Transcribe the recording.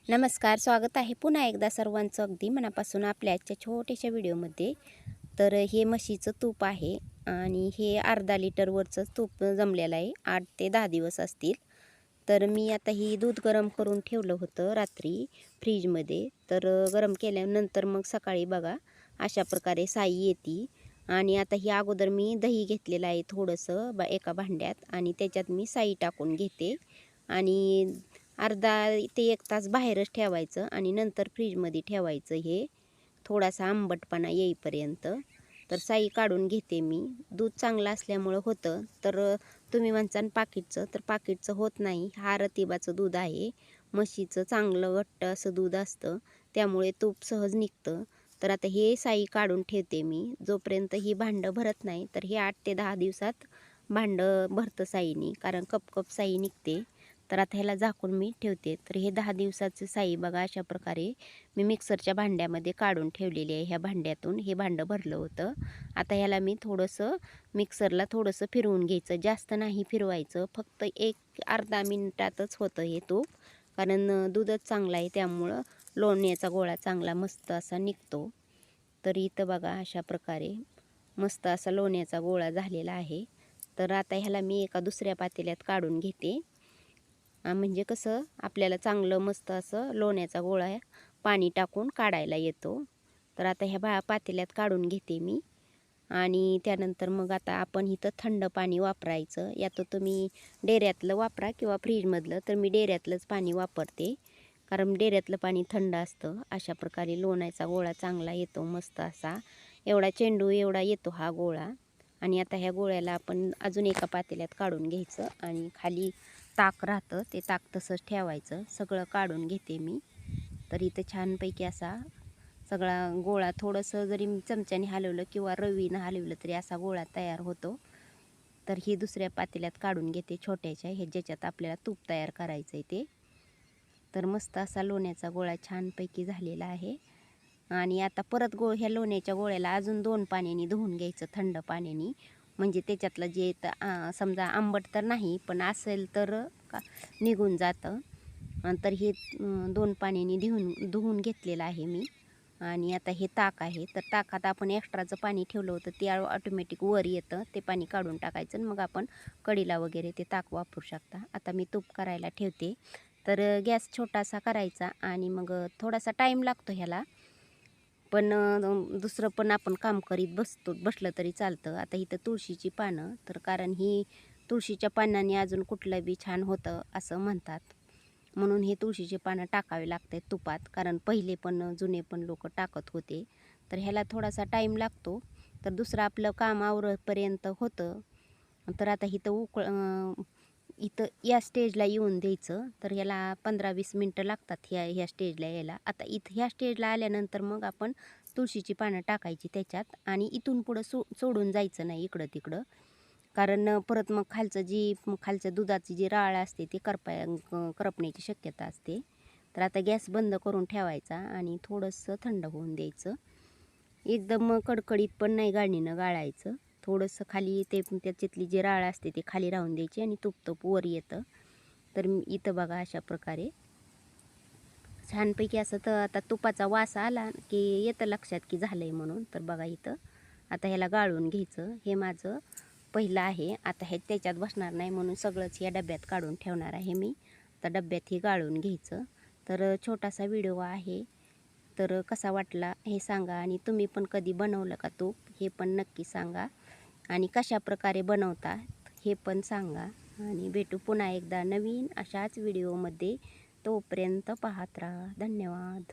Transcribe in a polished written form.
नमस्कार, स्वागत आहे पुन्हा एकदा सर्वांचं अगदी मनापासून आपल्या आजच्या छोट्याशा व्हिडिओमध्ये. तर हे म्हशीचं तूप आहे आणि हे अर्धा लिटरवरचं तूप जमलेलं आहे. 8 ते 10 दिवस असतील. तर मी आता ही दूध गरम करून ठेवलं होतं रात्री फ्रीजमध्ये. तर गरम केल्यानंतर मग सकाळी बघा अशा प्रकारे साई येते. आणि आता ही अगोदर मी दही घेतलेलं आहे थोडंसं एका भांड्यात आणि त्याच्यात मी साई टाकून घेते आणि अर्धा ते 1 तास बाहेरच ठेवायचं आणि नंतर फ्रीजमध्ये ठेवायचं हे थोडासा आंबटपणा येईपर्यंत. तर साई काढून घेते मी. दूध चांगलं असल्यामुळं होतं. तर तुम्ही म्हणसान पाकीटचं, तर पाकीटचं होत नाही. हा रतिबाचं दूध आहे. म्हशीचं चांगलं घट्ट असं दूध असतं, त्यामुळे तूप सहज निघतं. तर आता हे साई काढून ठेवते मी. जोपर्यंत ही भांडं भरत नाही, तर हे 8 ते 10 दिवसात भांडं भरतं साईनी, कारण कप साई निघते. तर आता ह्याला झाकून मी ठेवते. तर हे 10 दिवसाचे साई बघा अशा प्रकारे मी मिक्सरच्या भांड्यामध्ये काढून ठेवलेली आहे. ह्या भांड्यातून हे भांडं भरलं होतं. आता ह्याला मी थोडंसं मिक्सरला थोडंसं फिरवून घ्यायचं. जास्त नाही फिरवायचं, फक्त एक अर्धा मिनिटातच होतं हे तूप. कारण दूधच चांगलं आहे, त्यामुळं लोण्याचा गोळा चांगला मस्त असा निघतो. तर इथं बघा अशा प्रकारे मस्त असा लोण्याचा गोळा झालेला आहे. तर आता ह्याला मी एका दुसऱ्या पातेल्यात काढून घेते. म्हणजे कसं आपल्याला चांगलं मस्त असं लोण्याचा गोळा पाणी टाकून काढायला येतो. तर आता ह्या पातेल्यात काढून घेते मी. आणि त्यानंतर मग आता आपण इथं थंड पाणी वापरायचं. यात तुम्ही डेऱ्यातलं वापरा किंवा फ्रीजमधलं. तर मी डेऱ्यातलंच पाणी वापरते, कारण डेऱ्यातलं पाणी थंड असतं. अशा प्रकारे लोण्याचा गोळा चांगला येतो मस्त असा. एवढा चेंडू एवढा येतो हा गोळा. आणि आता ह्या गोळ्याला आपण अजून एका पातेल्यात काढून घ्यायचं आणि खाली ताक राहतं, ते ताक तसंच ठेवायचं. सगळं काढून घेते मी. तर इथं छानपैकी असा सगळा गोळा थोडंसं जरी चमच्याने हलवलं किंवा रवीनं हलवलं तरी असा गोळा तयार होतो. तर ही दुसऱ्या पातेल्यात काढून घेते छोट्याच्या, हे ज्याच्यात आपल्याला तूप तयार करायचं आहे ते. तर मस्त असा लोण्याचा गोळा छानपैकी झालेला आहे. आणि आता परत ह्या लोण्याच्या गोळ्याला अजून 2 पाण्याने धुवून घ्यायचं, थंड पाण्याने. म्हणजे त्याच्यातलं जे समजा आंबट तर नाही, पण असेल तर निघून जातं. तर हे 2 पाण्याने धुवून घेतलेलं आहे मी. आणि आता हे ताक आहे. तर ताकात आपण एक्स्ट्राचं पाणी ठेवलं होतं, ते ऑटोमॅटिक वर येतं. ते पाणी काढून टाकायचं आणि मग आपण कढीला वगैरे ते ताक वापरू शकता. आता मी तूप करायला ठेवते. तर गॅस छोटासा करायचा आणि मग थोडासा टाईम लागतो ह्याला. पण दुसरं पण आपण काम करीत बसलं तरी चालतं. आता इथं तुळशीची पानं, तर कारण ही तुळशीच्या पानांनी अजून कुठलं बी छान होतं असं म्हणतात. म्हणून हे तुळशीचे पानं टाकावे लागते तुपात, कारण पहिले पण जुने पण लोक टाकत होते. तर ह्याला थोडासा टाईम लागतो. तर दुसरं आपलं काम आवरेपर्यंत होतं. तर आता इथं या स्टेजला येऊन द्यायचं. तर ह्याला 15-20 मिनटं लागतात ह्या स्टेजला यायला. आता ह्या स्टेजला आल्यानंतर मग आपण तुळशीची पानं टाकायची त्याच्यात आणि इथून पुढं सोडून जायचं नाही इकडं तिकडं. कारण परत मग खालच्या दुधाची जी राळ असते ती करपण्याची शक्यता असते. तर आता गॅस बंद करून ठेवायचा आणि थोडंसं थंड होऊन द्यायचं. एकदम कडकडीत पण नाही गाळणीनं गाळायचं. थोडंसं खाली त्याच्यातली जी राळ असते ती खाली राहून द्यायची आणि तूप वर येतं. तर इथं बघा अशा प्रकारे छानपैकी असं. तर आता तुपाचा वास आला की येतं लक्षात की झालं आहे म्हणून. तर बघा इथं आता ह्याला गाळून घ्यायचं. हे माझं पहिलं आहे. आता हे त्याच्यात बसणार नाही म्हणून सगळंच या डब्यात काढून ठेवणार आहे मी. आता डब्यात हे गाळून घ्यायचं. तर छोटासा व्हिडिओ आहे. तर कसा वाटला हे सांगा आणि तुम्ही पण कधी बनवलं का तूप हे पण नक्की सांगा आणि कशा प्रकारे बनवतात हे पण सांगा. आणि भेटू पुन्हा एकदा नवीन अशाच व्हिडिओमध्ये. तोपर्यंत पाहत राहा. धन्यवाद.